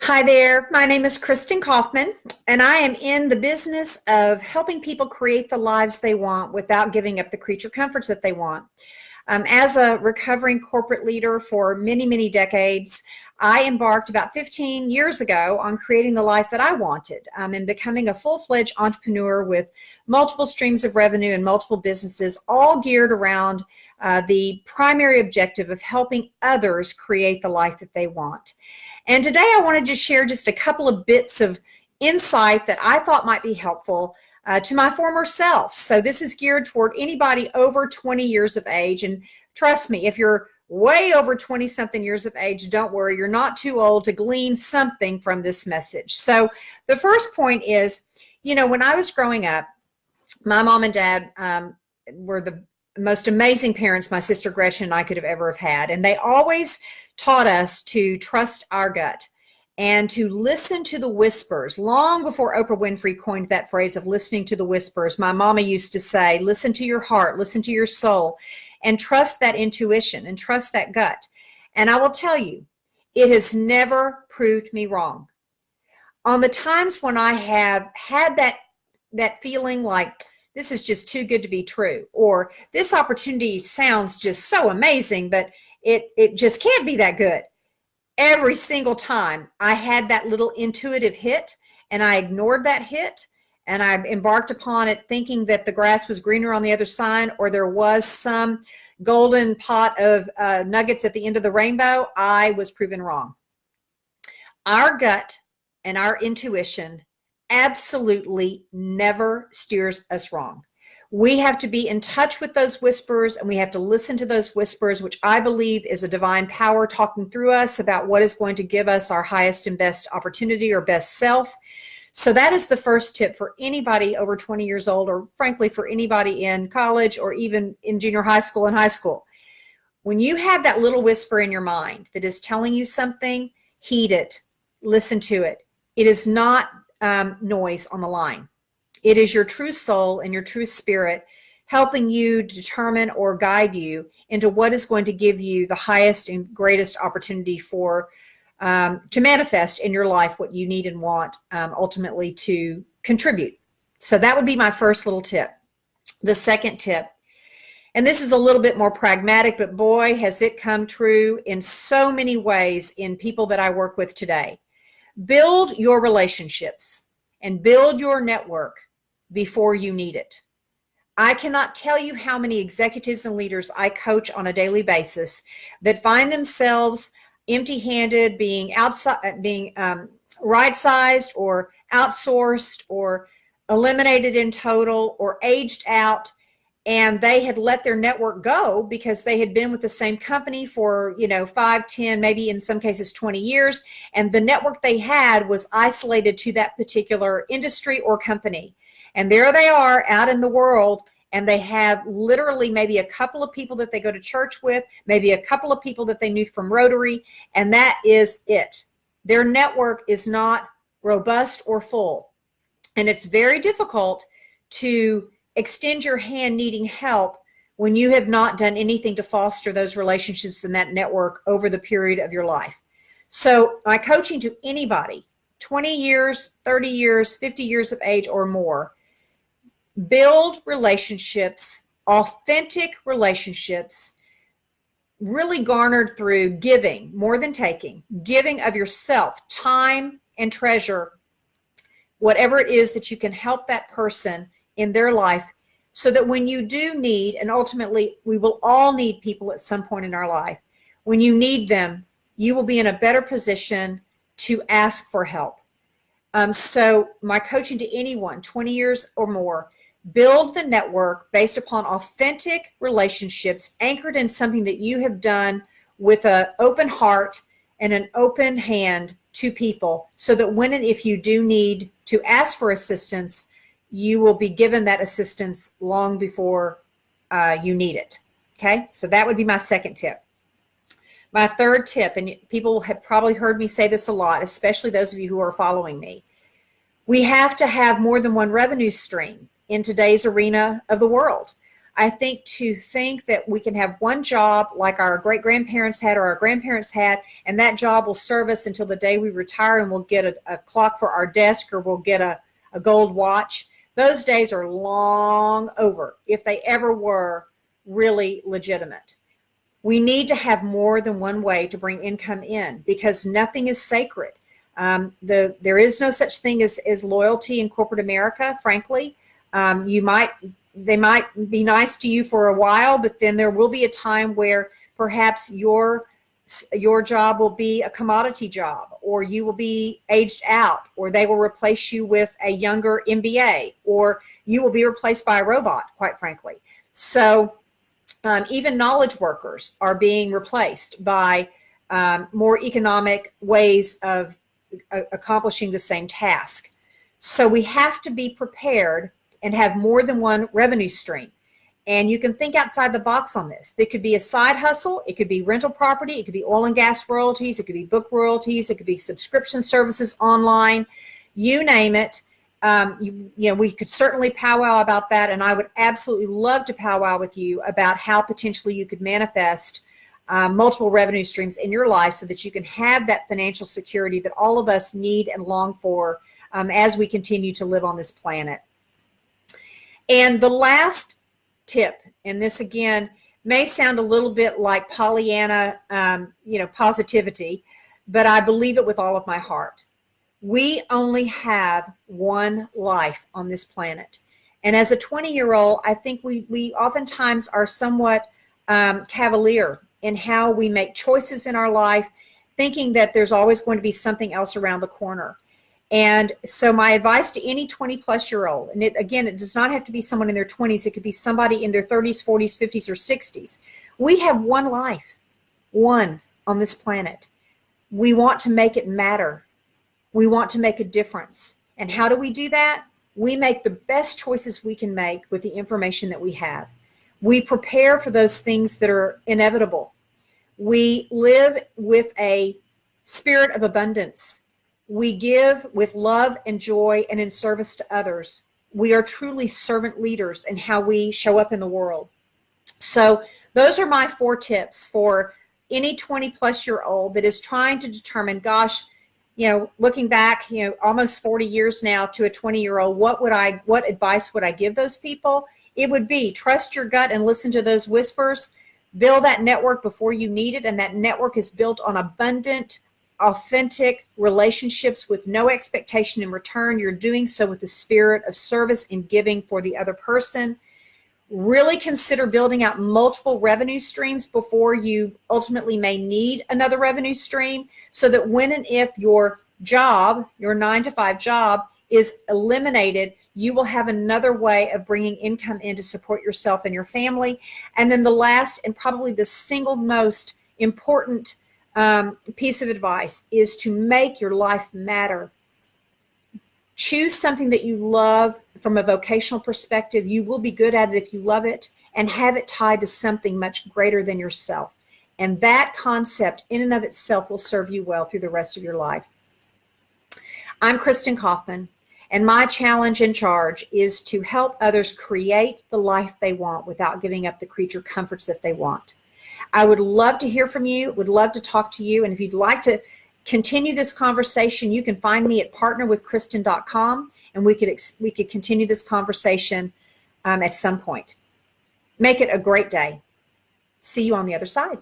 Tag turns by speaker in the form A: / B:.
A: Hi there, my name is Kristin Kaufman, and I am in the business of helping people create the lives they want without giving up the creature comforts that they want. As a recovering corporate leader for many, many decades, I embarked about 15 years ago on creating the life that I wanted and becoming a full-fledged entrepreneur with multiple streams of revenue and multiple businesses, all geared around the primary objective of helping others create the life that they want. And today I wanted to share just a couple of bits of insight that I thought might be helpful to my former self. So this is geared toward anybody over 20 years of age. And trust me, if you're way over 20 something years of age, don't worry, you're not too old to glean something from this message. So the first point is, when I was growing up, my mom and dad were the most amazing parents my sister Gretchen and I could have ever have had. And they always taught us to trust our gut and to listen to the whispers. Long before Oprah Winfrey coined that phrase of listening to the whispers, my mama used to say, listen to your heart, listen to your soul, and trust that intuition and trust that gut. And I will tell you, it has never proved me wrong. On the times when I have had that feeling like, this is just too good to be true, or this opportunity sounds just so amazing, but it just can't be that good. Every single time I had that little intuitive hit and I ignored that hit and I embarked upon it thinking that the grass was greener on the other side or there was some golden pot of nuggets at the end of the rainbow, I was proven wrong. Our gut and our intuition absolutely never steers us wrong. We have to be in touch with those whispers and we have to listen to those whispers, which I believe is a divine power talking through us about what is going to give us our highest and best opportunity or best self. So that is the first tip for anybody over 20 years old, or frankly for anybody in college or even in junior high school and high school. When you have that little whisper in your mind that is telling you something, heed it, listen to it. It is not noise on the line. It is your true soul and your true spirit helping you determine or guide you into what is going to give you the highest and greatest opportunity for to manifest in your life what you need and want ultimately to contribute. So that would be my first little tip. The second tip, and this is a little bit more pragmatic, but boy, has it come true in so many ways in people that I work with today. Build your relationships and build your network before you need it. I cannot tell you how many executives and leaders I coach on a daily basis that find themselves empty-handed, being outside, being right-sized or outsourced or eliminated in total or aged out, and they had let their network go because they had been with the same company for 5, 10, maybe in some cases 20 years, and the network they had was isolated to that particular industry or company. And there they are out in the world, and they have literally maybe a couple of people that they go to church with, maybe a couple of people that they knew from Rotary, and that is it. Their network is not robust or full. And it's very difficult to extend your hand needing help when you have not done anything to foster those relationships and that network over the period of your life. So my coaching to anybody, 20 years, 30 years, 50 years of age or more, build relationships, authentic relationships, really garnered through giving more than taking, giving of yourself, time and treasure, whatever it is that you can help that person in their life, so that when you do need, and ultimately we will all need people at some point in our life, when you need them, you will be in a better position to ask for help. So my coaching to anyone, 20 years or more, build the network based upon authentic relationships anchored in something that you have done with an open heart and an open hand to people, so that when and if you do need to ask for assistance, you will be given that assistance long before you need it. Okay, so that would be my second tip. My third tip, and people have probably heard me say this a lot, especially those of you who are following me, we have to have more than one revenue stream in today's arena of the world. I think that we can have one job like our great-grandparents had or our grandparents had, and that job will serve us until the day we retire, and we'll get a clock for our desk, or we'll get a gold watch. Those days are long over, if they ever were really legitimate. We need to have more than one way to bring income in, because nothing is sacred. There is no such thing as loyalty in corporate America, frankly. They might be nice to you for a while, but then there will be a time where perhaps your job will be a commodity job, or you will be aged out, or they will replace you with a younger MBA, or you will be replaced by a robot, quite frankly. So even knowledge workers are being replaced by more economic ways of accomplishing the same task. So we have to be prepared and have more than one revenue stream. And you can think outside the box on this. It could be a side hustle. It could be rental property. It could be oil and gas royalties. It could be book royalties. It could be subscription services online. You name it. We could certainly powwow about that. And I would absolutely love to powwow with you about how potentially you could manifest multiple revenue streams in your life so that you can have that financial security that all of us need and long for as we continue to live on this planet. And the last tip, and this again may sound a little bit like Pollyanna, positivity, but I believe it with all of my heart. We only have one life on this planet. And as a 20-year-old, I think we oftentimes are somewhat cavalier in how we make choices in our life, thinking that there's always going to be something else around the corner. And so my advice to any 20-plus-year-old, and it does not have to be someone in their 20s. It could be somebody in their 30s, 40s, 50s, or 60s. We have one life, one on this planet. We want to make it matter. We want to make a difference. And how do we do that? We make the best choices we can make with the information that we have. We prepare for those things that are inevitable. We live with a spirit of abundance. We give with love and joy and in service to others. We are truly servant leaders in how we show up in the world. So those are my 4 tips for any 20-plus-year-old that is trying to determine, gosh, looking back, almost 40 years now to a 20-year-old, what advice would I give those people? It would be trust your gut and listen to those whispers. Build that network before you need it, and that network is built on abundant, authentic relationships with no expectation in return. You're doing so with the spirit of service and giving for the other person. Really consider building out multiple revenue streams before you ultimately may need another revenue stream, so that when and if your job, your 9-to-5 job, is eliminated, you will have another way of bringing income in to support yourself and your family. And then the last, and probably the single most important piece of advice, is to make your life matter. Choose something that you love from a vocational perspective. You will be good at it if you love it, and have it tied to something much greater than yourself. And that concept in and of itself will serve you well through the rest of your life. I'm Kristin Kaufman, and my challenge and charge is to help others create the life they want without giving up the creature comforts that they want. I would love to hear from you, would love to talk to you, and if you'd like to continue this conversation, you can find me at partnerwithkristin.com, and we could continue this conversation at some point. Make it a great day. See you on the other side.